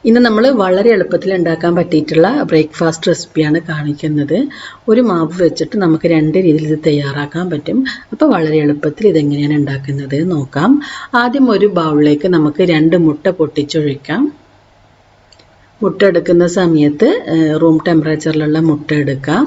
ഇന്ന് നമ്മൾ വളരെ എളുപ്പത്തിൽ ഉണ്ടാക്കാൻ പറ്റിയിട്ടുള്ള ബ്രേക്ക്ഫാസ്റ്റ് റെസിപ്പിയാണ് കാണിക്കുന്നത്. ഒരു മാവ് വെച്ചിട്ട് നമുക്ക് രണ്ട് രീതിയിൽ ഇത് തയ്യാറാക്കാൻ പറ്റും. അപ്പോൾ വളരെ എളുപ്പത്തിൽ ഇതെങ്ങനെയാണ് ഉണ്ടാക്കുന്നത് നോക്കാം. ആദ്യം ഒരു ബൗളിലേക്ക് നമുക്ക് 2 മുട്ട പൊട്ടിച്ചൊഴിക്കാം. മുട്ട എടുക്കുന്ന സമയത്ത് റൂം ടെമ്പറേച്ചറിലുള്ള മുട്ട എടുക്കാം.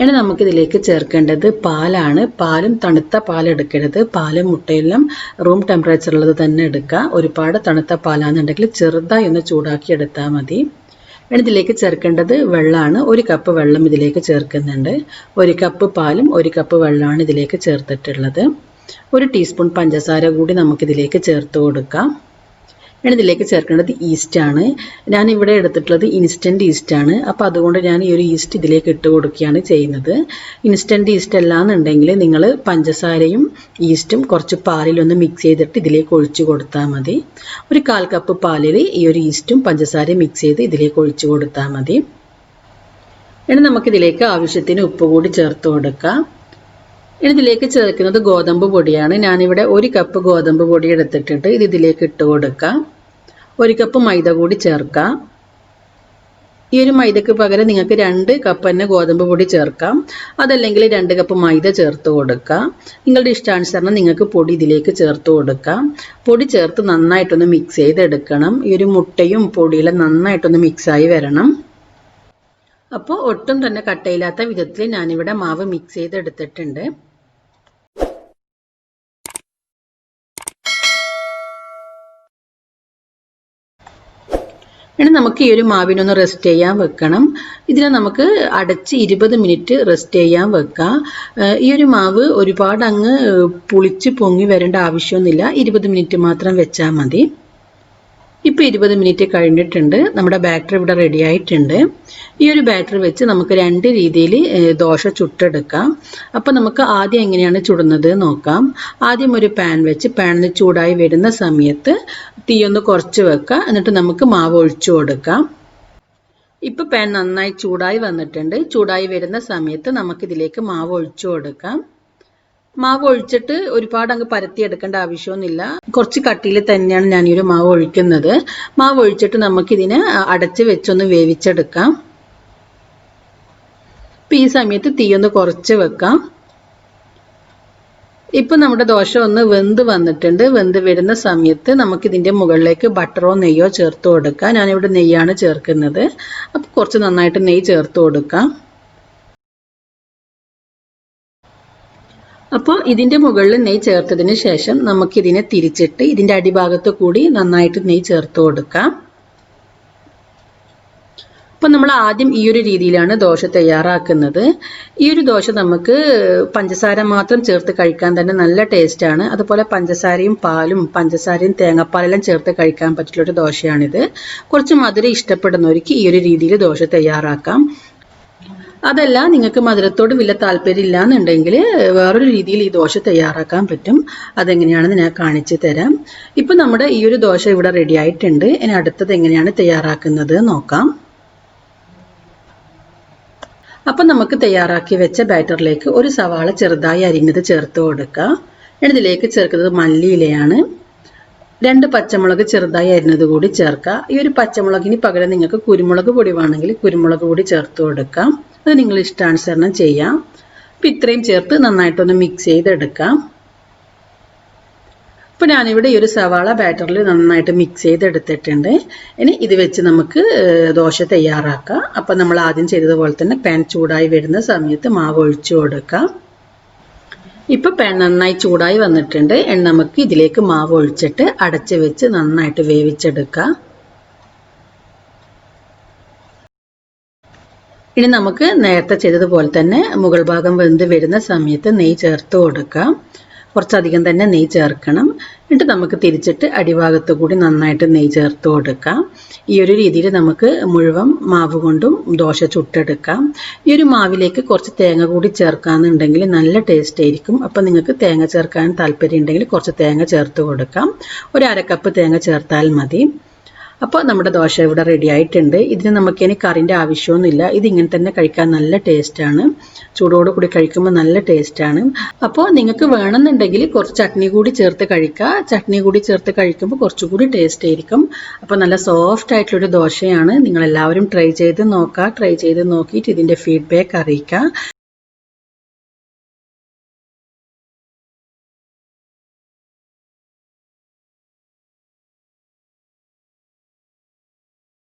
ഇനി നമുക്കിതിലേക്ക് ചേർക്കേണ്ടത് പാലാണ്. പാലും തണുത്ത പാൽ എടുക്കരുത്. പാലും മുട്ടയെല്ലാം റൂം ടെമ്പറേച്ചറുള്ളത് തന്നെ എടുക്കുക. ഒരുപാട് തണുത്ത പാലാണെന്നുണ്ടെങ്കിൽ ചെറുതായി ഒന്ന് ചൂടാക്കി എടുത്താൽ മതി. ഇനി ഇതിലേക്ക് ചേർക്കേണ്ടത് വെള്ളമാണ്. 1 കപ്പ് വെള്ളം ഇതിലേക്ക് ചേർക്കുന്നുണ്ട്. 1 കപ്പ് പാലും 1 കപ്പ് വെള്ളമാണ് ഇതിലേക്ക് ചേർത്തിട്ടുള്ളത്. 1 ടീസ്പൂൺ പഞ്ചസാര കൂടി നമുക്കിതിലേക്ക് ചേർത്ത് കൊടുക്കാം. ഇനി ഇതിലേക്ക് ചേർക്കേണ്ടത് ഈസ്റ്റാണ്. ഞാനിവിടെ എടുത്തിട്ടുള്ളത് ഇൻസ്റ്റൻറ്റ് ഈസ്റ്റാണ്. അപ്പോൾ അതുകൊണ്ട് ഞാൻ ഈ ഒരു ഈസ്റ്റ് ഇതിലേക്ക് ഇട്ട് കൊടുക്കുകയാണ് ചെയ്യുന്നത്. ഇൻസ്റ്റൻറ്റ് ഈസ്റ്റ് അല്ലാന്നുണ്ടെങ്കിൽ നിങ്ങൾ പഞ്ചസാരയും ഈസ്റ്റും കുറച്ച് പാലിലൊന്ന് മിക്സ് ചെയ്തിട്ട് ഇതിലേക്ക് ഒഴിച്ചു കൊടുത്താൽ മതി. 1/4 കപ്പ് പാലിൽ ഈ ഒരു ഈസ്റ്റും പഞ്ചസാരയും മിക്സ് ചെയ്ത് ഇതിലേക്ക് ഒഴിച്ചു കൊടുത്താൽ മതി. ഇനി നമുക്കിതിലേക്ക് ആവശ്യത്തിന് ഉപ്പ് കൂടി ചേർത്ത് കൊടുക്കാം. ഇനി ഇതിലേക്ക് ചേർക്കുന്നത് ഗോതമ്പ് പൊടിയാണ്. ഞാനിവിടെ 1 കപ്പ് ഗോതമ്പ് പൊടി എടുത്തിട്ടുണ്ട്. ഇത് ഇതിലേക്ക് ഇട്ട് കൊടുക്കാം. 1 കപ്പ് മൈദ കൂടി ചേർക്കാം. ഈ ഒരു മൈദക്ക് പകരം നിങ്ങൾക്ക് 2 കപ്പ് തന്നെ ഗോതമ്പ് പൊടി ചേർക്കാം. അതല്ലെങ്കിൽ 2 കപ്പ് മൈദ ചേർത്ത് കൊടുക്കാം. നിങ്ങളുടെ ഇഷ്ടാനുസരണം നിങ്ങൾക്ക് പൊടി ഇതിലേക്ക് ചേർത്ത് കൊടുക്കാം. പൊടി ചേർത്ത് നന്നായിട്ടൊന്ന് മിക്സ് ചെയ്തെടുക്കണം. ഈ ഒരു മുട്ടയും പൊടിയെല്ലാം നന്നായിട്ടൊന്ന് മിക്സായി വരണം. അപ്പോൾ ഒട്ടും തന്നെ കട്ടയില്ലാത്ത വിധത്തിൽ ഞാനിവിടെ മാവ് മിക്സ് ചെയ്തെടുത്തിട്ടുണ്ട്. ഇനി നമുക്ക് ഈ ഒരു മാവിനൊന്ന് റെസ്റ്റ് ചെയ്യാൻ വെക്കണം. ഇതിനെ നമുക്ക് അടച്ച് 20 മിനിറ്റ് റെസ്റ്റ് ചെയ്യാൻ വെക്കാം. ഈ ഒരു മാവ് ഒരുപാട് അങ്ങ് പുളിച്ച് പൊങ്ങി വരേണ്ട ആവശ്യമൊന്നുമില്ല. 20 മിനിറ്റ് മാത്രം വെച്ചാൽ മതി. ഇപ്പോൾ 20 മിനിറ്റ് കഴിഞ്ഞിട്ടുണ്ട്. നമ്മുടെ ബാറ്റർ ഇവിടെ റെഡി ആയിട്ടുണ്ട്. ഈ ഒരു ബാറ്റർ വെച്ച് നമുക്ക് 2 രീതിയിൽ ദോശ ചുട്ടെടുക്കാം. അപ്പോൾ നമുക്ക് ആദ്യം എങ്ങനെയാണ് ചുടുന്നത് നോക്കാം. ആദ്യം ഒരു പാൻ വെച്ച് പാനിൽ ചൂടായി വരുന്ന സമയത്ത് തീയൊന്ന് കുറച്ച് വെക്കുക. എന്നിട്ട് നമുക്ക് മാവ് ഒഴിച്ചു കൊടുക്കാം. ഇപ്പോൾ പാൻ നന്നായി ചൂടായി വന്നിട്ടുണ്ട്. ചൂടായി വരുന്ന സമയത്ത് നമുക്കിതിലേക്ക് മാവ് ഒഴിച്ചു കൊടുക്കാം. മാവ് ഒഴിച്ചിട്ട് ഒരുപാട് അങ്ങ് പരത്തിയെടുക്കേണ്ട ആവശ്യമൊന്നുമില്ല. കുറച്ച് കട്ടിയിൽ തന്നെയാണ് ഞാൻ ഈ ഒരു മാവ് ഒഴിക്കുന്നത്. മാവ് ഒഴിച്ചിട്ട് നമുക്കിതിനെ അടച്ച് വെച്ചൊന്ന് വേവിച്ചെടുക്കാം. ഇപ്പം ഈ സമയത്ത് തീയൊന്ന് കുറച്ച് വെക്കാം. ഇപ്പം നമ്മുടെ ദോശ ഒന്ന് വെന്ത് വന്നിട്ടുണ്ട്. വെന്ത് വരുന്ന സമയത്ത് നമുക്കിതിൻ്റെ മുകളിലേക്ക് ബട്ടറോ നെയ്യോ ചേർത്ത് കൊടുക്കാം. ഞാനിവിടെ നെയ്യാണ് ചേർക്കുന്നത്. അപ്പോൾ കുറച്ച് നന്നായിട്ട് നെയ്യ് ചേർത്ത് കൊടുക്കാം. അപ്പോൾ ഇതിൻ്റെ മുകളിൽ നെയ്യ് ചേർത്തതിന് ശേഷം നമുക്കിതിനെ തിരിച്ചിട്ട് ഇതിൻ്റെ അടിഭാഗത്ത് കൂടി നന്നായിട്ട് നെയ്യ് ചേർത്ത് കൊടുക്കാം. അപ്പോൾ നമ്മൾ ആദ്യം ഈ ഒരു രീതിയിലാണ് ദോശ തയ്യാറാക്കുന്നത്. ഈ ഒരു ദോശ നമുക്ക് പഞ്ചസാര മാത്രം ചേർത്ത് കഴിക്കാൻ തന്നെ നല്ല ടേസ്റ്റാണ്. അതുപോലെ പഞ്ചസാരയും പാലും പഞ്ചസാരയും തേങ്ങാപ്പാലെല്ലാം ചേർത്ത് കഴിക്കാൻ പറ്റുള്ളൊരു ദോശയാണിത്. കുറച്ച് മധുരം ഇഷ്ടപ്പെടുന്നവർക്ക് ഈ ഒരു രീതിയിൽ ദോശ തയ്യാറാക്കാം. അതല്ല നിങ്ങൾക്ക് മധുരത്തോട് വലിയ താല്പര്യം ഇല്ല എന്നുണ്ടെങ്കിൽ വേറൊരു രീതിയിൽ ഈ ദോശ തയ്യാറാക്കാൻ പറ്റും. അതെങ്ങനെയാണെന്ന് ഞാൻ കാണിച്ചു തരാം. ഇപ്പം നമ്മുടെ ഈ ഒരു ദോശ ഇവിടെ റെഡി ആയിട്ടുണ്ട്. ഇനി അടുത്തത് എങ്ങനെയാണ് തയ്യാറാക്കുന്നത് നോക്കാം. അപ്പം നമുക്ക് തയ്യാറാക്കി വെച്ച ബാറ്ററിലേക്ക് 1 സവാള ചെറുതായി അരിഞ്ഞത് ചേർത്ത് കൊടുക്കുക. ഇതിലേക്ക് ചേർക്കുന്നത് മല്ലിയിലയാണ്. 2 പച്ചമുളക് ചെറുതായി അരിഞ്ഞത് കൂടി ചേർക്കുക. ഈ ഒരു പച്ചമുളകിന് പകരം നിങ്ങൾക്ക് കുരുമുളക് പൊടി വേണമെങ്കിൽ കുരുമുളക് പൊടി ചേർത്ത് കൊടുക്കാം. അത് നിങ്ങൾ ഇഷ്ടാനുസരണം ചെയ്യാം. അപ്പം ഇത്രയും ചേർത്ത് നന്നായിട്ടൊന്ന് മിക്സ് ചെയ്തെടുക്കാം. അപ്പോൾ ഞാനിവിടെ ഈ ഒരു സവാള ബാറ്ററിൽ നന്നായിട്ട് മിക്സ് ചെയ്തെടുത്തിട്ടുണ്ട്. ഇനി ഇത് വെച്ച് നമുക്ക് ദോശ തയ്യാറാക്കാം. അപ്പം നമ്മൾ ആദ്യം ചെയ്തതുപോലെ തന്നെ പാൻ ചൂടായി വരുന്ന സമയത്ത് മാവ് ഒഴിച്ചു കൊടുക്കാം. ഇപ്പോൾ പാൻ നന്നായി ചൂടായി വന്നിട്ടുണ്ട്. നമുക്ക് ഇതിലേക്ക് മാവ് ഒഴിച്ചിട്ട് അടച്ച് വെച്ച് നന്നായിട്ട് വേവിച്ചെടുക്കാം. ഇനി നമുക്ക് നേരത്തെ ചെയ്തതുപോലെ തന്നെ മുകൾ ഭാഗം വെന്ത് വരുന്ന സമയത്ത് നെയ്യ് ചേർത്ത് കൊടുക്കാം. കുറച്ചധികം തന്നെ നെയ്യ് ചേർക്കണം. എന്നിട്ട് നമുക്ക് തിരിച്ചിട്ട് അടിഭാഗത്ത് കൂടി നന്നായിട്ട് നെയ്യ് ചേർത്ത് കൊടുക്കാം. ഈ ഒരു രീതിയിൽ നമുക്ക് മുഴുവൻ മാവ് കൊണ്ടും ദോശ ചുട്ടെടുക്കാം. ഈ ഒരു മാവിലേക്ക് കുറച്ച് തേങ്ങ കൂടി ചേർക്കാമെന്നുണ്ടെങ്കിൽ നല്ല ടേസ്റ്റ് ആയിരിക്കും. അപ്പം നിങ്ങൾക്ക് തേങ്ങ ചേർക്കാൻ താല്പര്യം ഉണ്ടെങ്കിൽ കുറച്ച് തേങ്ങ ചേർത്ത് കൊടുക്കാം. 1/2 കപ്പ് തേങ്ങ ചേർത്താൽ മതി. അപ്പോൾ നമ്മുടെ ദോശ ഇവിടെ റെഡി ആയിട്ടുണ്ട്. ഇതിന് നമുക്കിനി കറിൻ്റെ ആവശ്യമൊന്നുമില്ല. ഇതിങ്ങനെ തന്നെ കഴിക്കാൻ നല്ല ടേസ്റ്റാണ്. ചൂടോട് കൂടി കഴിക്കുമ്പോൾ നല്ല ടേസ്റ്റാണ്. അപ്പോൾ നിങ്ങൾക്ക് വേണമെന്നുണ്ടെങ്കിൽ കുറച്ച് ചട്നി കൂടി ചേർത്ത് കഴിക്കുക. ചട്നി കൂടി ചേർത്ത് കഴിക്കുമ്പോൾ കുറച്ചുകൂടി ടേസ്റ്റ് ആയിരിക്കും. അപ്പോൾ നല്ല സോഫ്റ്റ് ആയിട്ടുള്ളൊരു ദോശയാണ്. നിങ്ങളെല്ലാവരും ട്രൈ ചെയ്ത് നോക്കുക. ട്രൈ ചെയ്ത് നോക്കിയിട്ട് ഇതിൻ്റെ ഫീഡ്ബാക്ക് അറിയിക്കുക.